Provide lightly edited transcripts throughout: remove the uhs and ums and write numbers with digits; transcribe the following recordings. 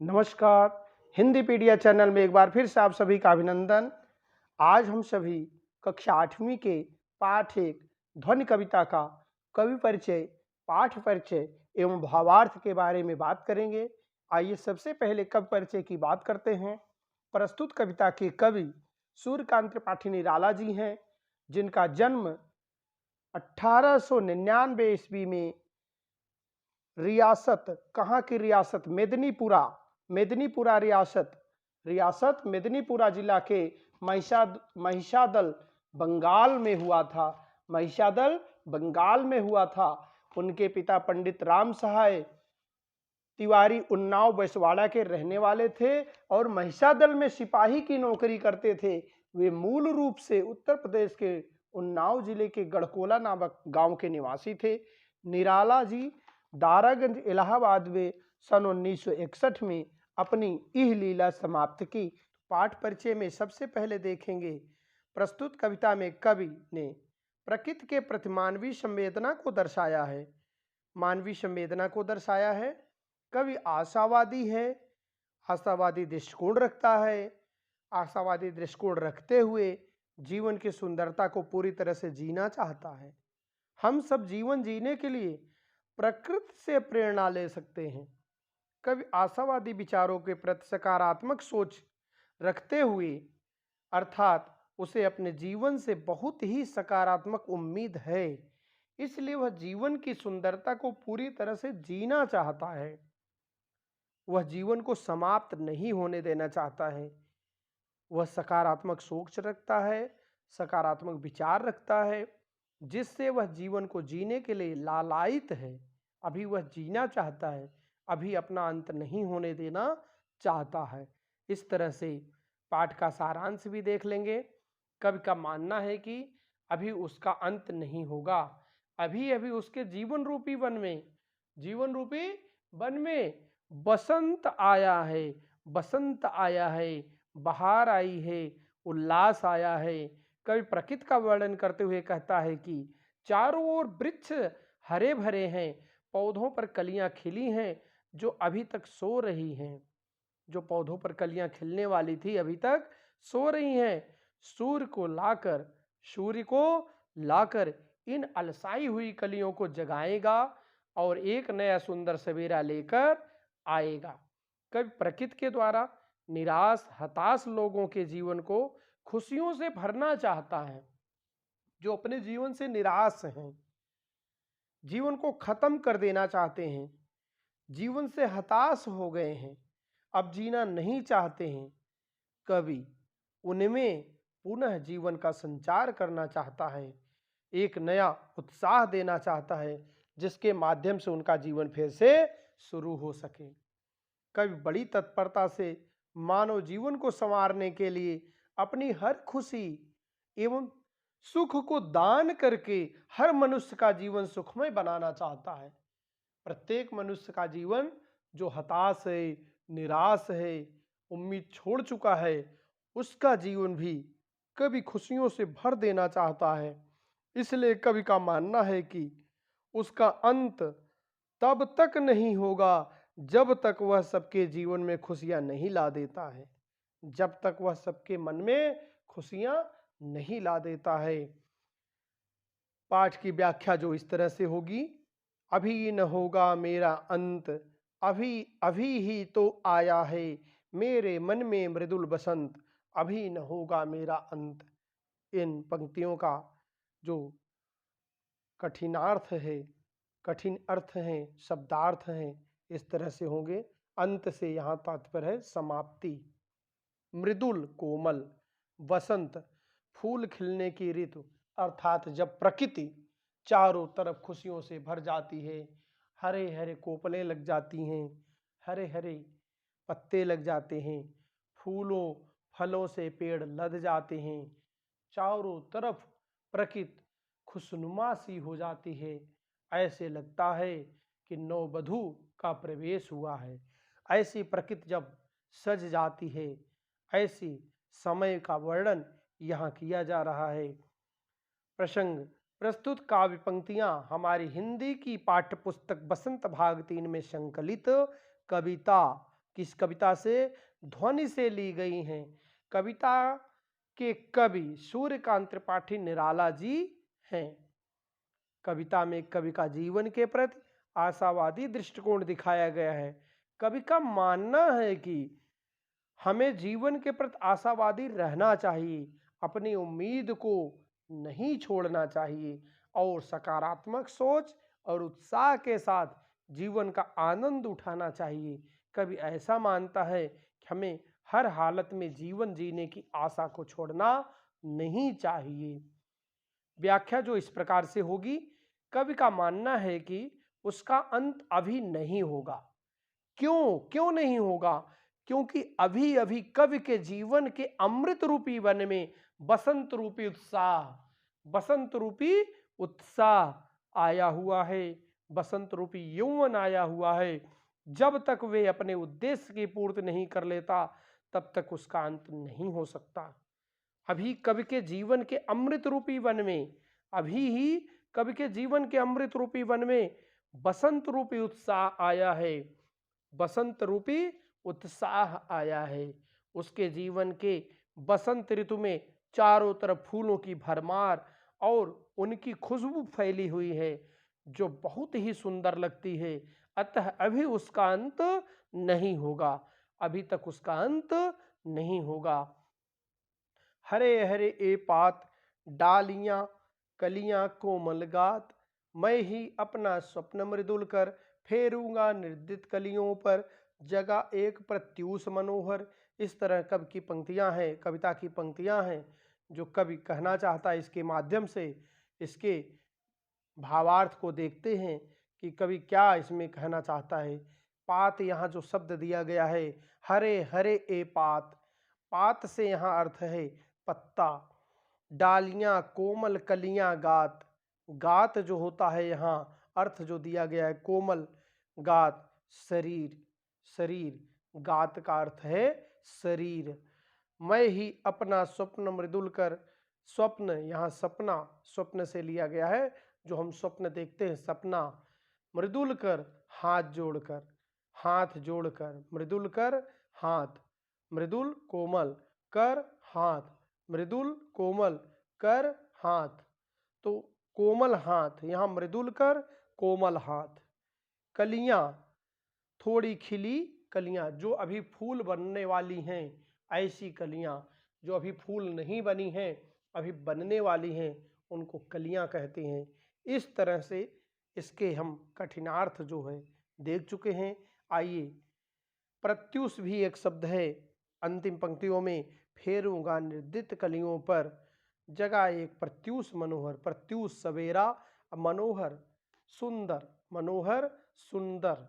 नमस्कार। हिंदी पीडिया चैनल में एक बार फिर से आप सभी का अभिनंदन। आज हम सभी कक्षा 8वीं के पाठ एक ध्वनि कविता का कवि परिचय, पाठ परिचय एवं भावार्थ के बारे में बात करेंगे। आइए सबसे पहले कवि परिचय की बात करते हैं। प्रस्तुत कविता के कवि सूर्यकांत त्रिपाठी निराला जी हैं, जिनका जन्म 1899 ईस्वी में रियासत, कहाँ की रियासत, मेदिनीपुरा रियासत मेदिनीपुरा जिला के महिषादल बंगाल में हुआ था। उनके पिता पंडित राम सहाय तिवारी उन्नाव बैसवाड़ा के रहने वाले थे और महिषादल में सिपाही की नौकरी करते थे। वे मूल रूप से उत्तर प्रदेश के उन्नाव जिले के गढ़कोला नामक गांव के निवासी थे। निराला जी दारागंज इलाहाबाद में सन 1961 में अपनी इह लीला समाप्त की। पाठ परिचय में सबसे पहले देखेंगे, प्रस्तुत कविता में कवि ने प्रकृति के प्रति मानवीय संवेदना को दर्शाया है। कवि आशावादी है, आशावादी दृष्टिकोण रखते हुए जीवन की सुंदरता को पूरी तरह से जीना चाहता है। हम सब जीवन जीने के लिए प्रकृति से प्रेरणा ले सकते हैं। कवि आशावादी विचारों के प्रति सकारात्मक सोच रखते हुए, अर्थात उसे अपने जीवन से बहुत ही सकारात्मक उम्मीद है, इसलिए वह जीवन की सुंदरता को पूरी तरह से जीना चाहता है। वह जीवन को समाप्त नहीं होने देना चाहता है। वह सकारात्मक सोच रखता है, सकारात्मक विचार रखता है, जिससे वह जीवन को जीने के लिए लालायित है। अभी वह जीना चाहता है, अभी अपना अंत नहीं होने देना चाहता है। इस तरह से पाठ का सारांश भी देख लेंगे। कवि का मानना है कि अभी उसका अंत नहीं होगा, अभी उसके जीवन रूपी वन में बसंत आया है, बहार आई है, उल्लास आया है। कवि प्रकृति का वर्णन करते हुए कहता है कि चारों ओर वृक्ष हरे भरे हैं, पौधों पर कलियां खिली हैं जो अभी तक सो रही हैं, जो पौधों पर कलियां खिलने वाली थी अभी तक सो रही हैं। सूर्य को लाकर इन अलसाई हुई कलियों को जगाएगा और एक नया सुंदर सवेरा लेकर आएगा। कवि प्रकृति के द्वारा निराश हताश लोगों के जीवन को खुशियों से भरना चाहता है। जो अपने जीवन से निराश हैं, जीवन को खत्म कर देना चाहते हैं, जीवन से हताश हो गए हैं, अब जीना नहीं चाहते हैं, कवि उनमें पुनः जीवन का संचार करना चाहता है, एक नया उत्साह देना चाहता है, जिसके माध्यम से उनका जीवन फिर से शुरू हो सके। कवि बड़ी तत्परता से मानव जीवन को संवारने के लिए अपनी हर खुशी एवं सुख को दान करके हर मनुष्य का जीवन सुखमय बनाना चाहता है। प्रत्येक मनुष्य का जीवन जो हताश है, निराश है, उम्मीद छोड़ चुका है, उसका जीवन भी कवि खुशियों से भर देना चाहता है। इसलिए कवि का मानना है कि उसका अंत तब तक नहीं होगा जब तक वह सबके जीवन में खुशियां नहीं ला देता है, जब तक वह सबके मन में खुशियां नहीं ला देता है। पाठ की व्याख्या जो इस तरह से होगी, अभी न होगा मेरा अंत, अभी ही तो आया है मेरे मन में मृदुल बसंत, अभी न होगा मेरा अंत। इन पंक्तियों का जो कठिन अर्थ हैं, शब्दार्थ हैं, इस तरह से होंगे। अंत से यहाँ तात्पर्य है समाप्ति। मृदुल कोमल, बसंत फूल खिलने की ऋतु, अर्थात जब प्रकृति चारों तरफ खुशियों से भर जाती है, हरे हरे कोपलें लग जाती हैं, हरे हरे पत्ते लग जाते हैं, फूलों फलों से पेड़ लद जाते हैं, चारों तरफ प्रकृति खुशनुमा सी हो जाती है। ऐसे लगता है कि नववधू का प्रवेश हुआ है। ऐसी प्रकृति जब सज जाती है, ऐसी समय का वर्णन यहाँ किया जा रहा है। प्रसंग, प्रस्तुत काव्य पंक्तियां हमारी हिंदी की पाठ्य पुस्तक बसंत भाग 3 में संकलित कविता किस कविता से? ध्वनि से ली गई हैं। कविता के कवि सूर्यकांत त्रिपाठी निराला जी हैं। कविता में कवि का जीवन के प्रति आशावादी दृष्टिकोण दिखाया गया है। कवि का मानना है कि हमें जीवन के प्रति आशावादी रहना चाहिए, अपनी उम्मीद को नहीं छोड़ना चाहिए और सकारात्मक सोच और उत्साह के साथ जीवन का आनंद उठाना चाहिए। कवि ऐसा मानता है कि हमें हर हालत में जीवन जीने की आशा को छोड़ना नहीं चाहिए। व्याख्या जो इस प्रकार से होगी, कवि का मानना है कि उसका अंत अभी नहीं होगा। क्यों नहीं होगा? क्योंकि अभी अभी कवि के जीवन के अमृत रूपी वन में बसंत रूपी उत्साह आया हुआ है, बसंत रूपी यौवन आया हुआ है। जब तक वे अपने उद्देश्य की पूर्ति नहीं कर लेता, तब तक उसका अंत नहीं हो सकता। अभी कवि के जीवन के अमृत रूपी वन में, अभी ही कवि के जीवन के अमृत रूपी वन में बसंत रूपी उत्साह आया है, बसंत रूपी उत्साह आया है। उसके जीवन के बसंत ऋतु में चारों तरफ फूलों की भरमार और उनकी खुशबू फैली हुई है, जो बहुत ही सुंदर लगती है। अतः अभी उसका अंत नहीं होगा, अभी तक उसका अंत नहीं होगा। हरे हरे ए पात, डालियां कलियां कोमल गात, मैं ही अपना स्वप्न मृदुल कर, फेरूंगा निर्दित कलियों पर, जगा एक प्रत्यूष मनोहर। इस तरह कवि की पंक्तियां हैं, कविता की पंक्तियां हैं, जो कवि कहना चाहता है। इसके माध्यम से इसके भावार्थ को देखते हैं कि कवि क्या इसमें कहना चाहता है। पात, यहाँ जो शब्द दिया गया है, हरे हरे ए पात, पात से यहाँ अर्थ है पत्ता। डालियां कोमल कलियां गात, गात जो होता है यहाँ अर्थ जो दिया गया है कोमल, गात शरीर, शरीर, गात का अर्थ है शरीर। मैं ही अपना स्वप्न मृदुल कर, स्वप्न यहाँ सपना, स्वप्न से लिया गया है, जो हम स्वप्न देखते हैं सपना। मृदुल कर हाथ जोड़कर, हाथ जोड़कर, मृदुल कर हाथ, मृदुल कोमल कर हाथ, मृदुल कोमल कर हाथ। तो कोमल हाथ, यहाँ मृदुल कर कोमल हाथ। कलियां, थोड़ी खिली कलियां, जो अभी फूल बनने वाली हैं, ऐसी कलियां जो अभी फूल नहीं बनी हैं, अभी बनने वाली हैं, उनको कलियां कहते हैं। इस तरह से इसके हम कठिनार्थ जो है देख चुके हैं। आइए, प्रत्युष भी एक शब्द है अंतिम पंक्तियों में, फेरूंगा निर्दित कलियों पर, जगह एक प्रत्युष मनोहर, प्रत्युष सवेरा, मनोहर सुंदर, मनोहर सुंदर,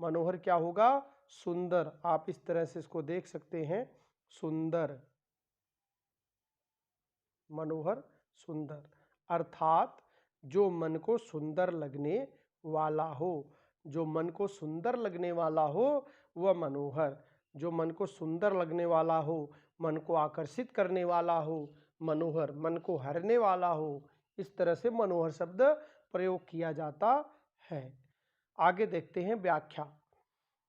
मनोहर क्या होगा? सुंदर। आप इस तरह से इसको देख सकते हैं, सुंदर, मनोहर सुंदर, अर्थात जो मन को सुंदर लगने वाला हो, जो मन को सुंदर लगने वाला हो वह मनोहर, जो मन को सुंदर लगने वाला हो, मन को आकर्षित करने वाला हो, मनोहर, मन को हरने वाला हो। इस तरह से मनोहर शब्द प्रयोग किया जाता है। आगे देखते हैं व्याख्या।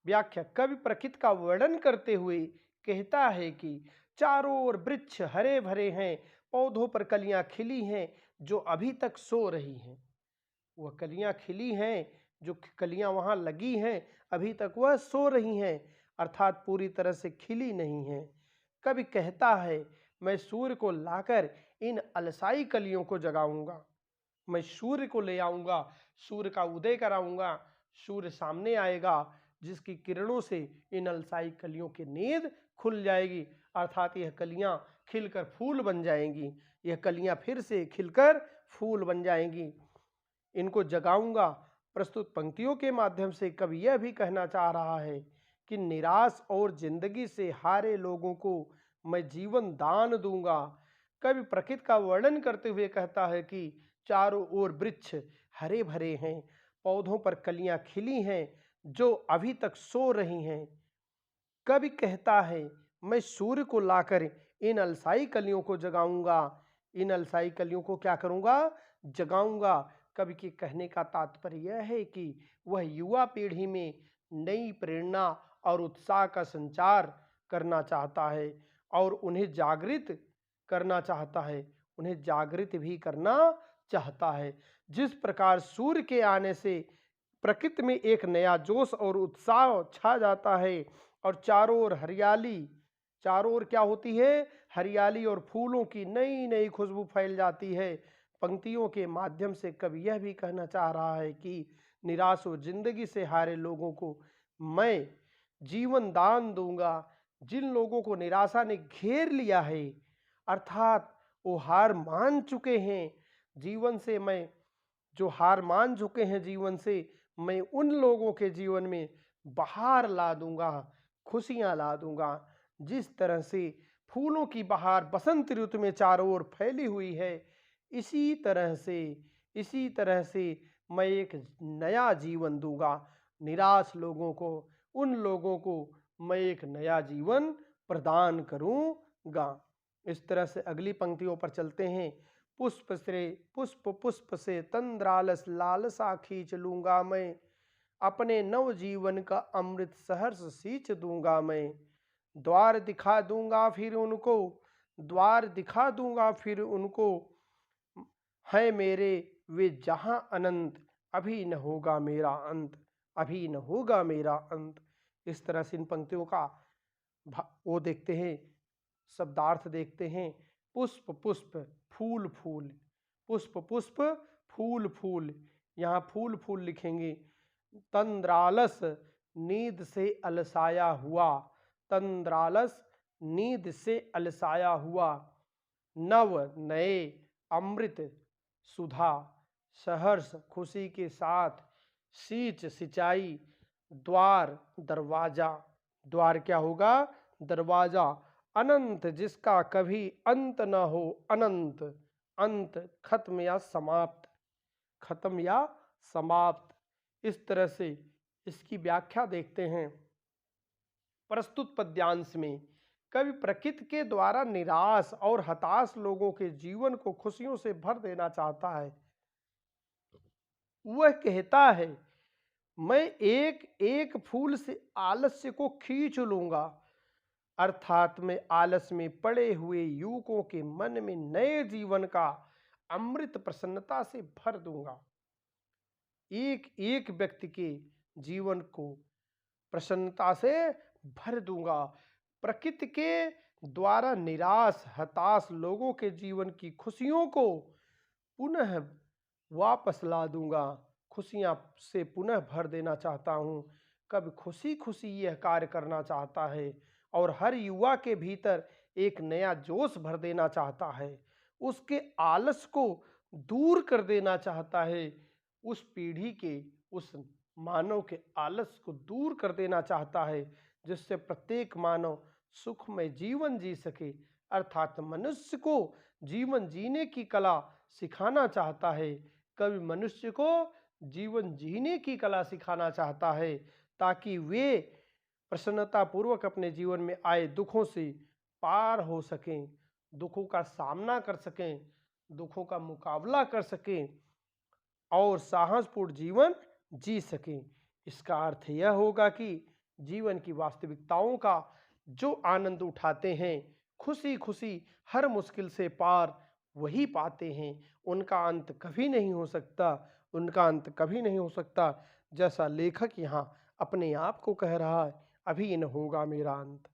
व्याख्या, कवि प्रकृति का वर्णन करते हुए कहता है कि चारों ओर वृक्ष हरे भरे हैं, पौधों पर कलियां खिली हैं जो अभी तक सो रही हैं। वह कलियां खिली हैं, जो कलियां वहां लगी हैं, अभी तक वह सो रही हैं, अर्थात पूरी तरह से खिली नहीं हैं। कवि कहता है, मैं सूर्य को लाकर इन अलसाई कलियों को जगाऊंगा, मैं सूर्य को ले आऊंगा, सूर्य का उदय कराऊंगा, सूर्य सामने आएगा, जिसकी किरणों से इन अलसाई कलियों की नींद खुल जाएगी, अर्थात यह कलियां खिलकर फूल बन जाएंगी, यह कलियां फिर से खिलकर फूल बन जाएंगी, इनको जगाऊंगा। प्रस्तुत पंक्तियों के माध्यम से कवि यह भी कहना चाह रहा है कि निराश और जिंदगी से हारे लोगों को मैं जीवन दान दूंगा। कवि प्रकृति का वर्णन करते हुए कहता है कि चारों ओर वृक्ष हरे भरे हैं, पौधों पर कलियां खिली हैं जो अभी तक सो रही हैं। कवि कहता है, मैं सूर्य को लाकर इन अलसाई कलियों को जगाऊंगा, इन अलसाई कलियों को क्या करूंगा? जगाऊंगा। कवि के कहने का तात्पर्य यह है कि वह युवा पीढ़ी में नई प्रेरणा और उत्साह का संचार करना चाहता है और उन्हें जागृत करना चाहता है, उन्हें जागृत भी करना चाहता है। जिस प्रकार सूर्य के आने से प्रकृति में एक नया जोश और उत्साह छा जाता है और चारों ओर हरियाली, चारों ओर क्या होती है, हरियाली और फूलों की नई नई खुशबू फैल जाती है। पंक्तियों के माध्यम से कवि यह भी कहना चाह रहा है कि निराश व जिंदगी से हारे लोगों को मैं जीवन दान दूंगा। जिन लोगों को निराशा ने घेर लिया है, अर्थात वो हार मान चुके हैं जीवन से, मैं जो हार मान चुके हैं जीवन से, मैं उन लोगों के जीवन में बहार ला दूंगा, खुशियां ला दूंगा। जिस तरह से फूलों की बहार बसंत ऋतु में चारों ओर फैली हुई है, इसी तरह से मैं एक नया जीवन दूंगा निराश लोगों को, उन लोगों को मैं एक नया जीवन प्रदान करूंगा। इस तरह से अगली पंक्तियों पर चलते हैं। पुष्प से तंद्रालस लालसा खींच लूंगा मैं, अपने नव जीवन का अमृत सहर्ष सींच दूंगा मैं। द्वार दिखा दूंगा फिर उनको, द्वार दिखा दूंगा फिर उनको, है मेरे वे जहां अनंत, अभी न होगा मेरा अंत, अभी न होगा मेरा अंत। इस तरह से इन पंक्तियों का वो देखते हैं, शब्दार्थ देखते हैं। पुष्प पुष्प फूल फूल, पुष्प पुष्प फूल फूल, यहाँ फूल फूल लिखेंगे। तंद्रालस नींद से अलसाया हुआ, तंद्रालस नींद से अलसाया हुआ, नव नए अमृत सुधा सहर्ष खुशी के साथ, सींच सिंचाई, द्वार दरवाजा, द्वार क्या होगा, दरवाजा, अनंत जिसका कभी अंत न हो, अनंत, अंत खत्म या समाप्त, खत्म या समाप्त। इस तरह से इसकी व्याख्या देखते हैं। प्रस्तुत पद्यांश में कवि प्रकृति के द्वारा निराश और हताश लोगों के जीवन को खुशियों से भर देना चाहता है। वह कहता है, मैं एक एक फूल से आलस्य को खींच लूंगा, अर्थात मैं आलस में पड़े हुए युवकों के मन में नए जीवन का अमृत प्रसन्नता से भर दूंगा। एक एक व्यक्ति के जीवन को प्रसन्नता से भर दूंगा। प्रकृति के द्वारा निराश हताश लोगों के जीवन की खुशियों को पुनः वापस ला दूंगा, खुशियां से पुनः भर देना चाहता हूं। कब खुशी खुशी यह कार्य करना चाहता है और हर युवा के भीतर एक नया जोश भर देना चाहता है, उसके आलस को दूर कर देना चाहता है, उस पीढ़ी के, उस मानव के आलस को दूर कर देना चाहता है, जिससे प्रत्येक मानव सुखमय जीवन जी सके। अर्थात मनुष्य को जीवन जीने की कला सिखाना चाहता है। कवि मनुष्य को जीवन जीने की कला सिखाना चाहता है ताकि वे प्रसन्नता पूर्वक अपने जीवन में आए दुखों से पार हो सकें, दुखों का सामना कर सकें, दुखों का मुकाबला कर सकें और साहसपूर्ण जीवन जी सकें। इसका अर्थ यह होगा कि जीवन की वास्तविकताओं का जो आनंद उठाते हैं, खुशी खुशी हर मुश्किल से पार वही पाते हैं। उनका अंत कभी नहीं हो सकता, उनका अंत कभी नहीं हो सकता। जैसा लेखक यहाँ अपने आप को कह रहा है, अभी न होगा मेरा अंत।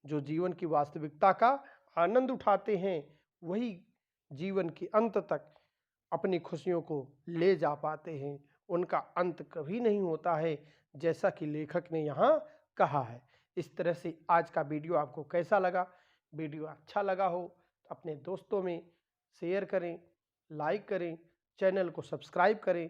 जो जीवन की वास्तविकता का आनंद उठाते हैं वही जीवन के अंत तक अपनी खुशियों को ले जा पाते हैं। उनका अंत कभी नहीं होता है, जैसा कि लेखक ने यहाँ कहा है। इस तरह से आज का वीडियो आपको कैसा लगा? वीडियो अच्छा लगा हो तो अपने दोस्तों में शेयर करें, लाइक करें, चैनल को सब्सक्राइब करें।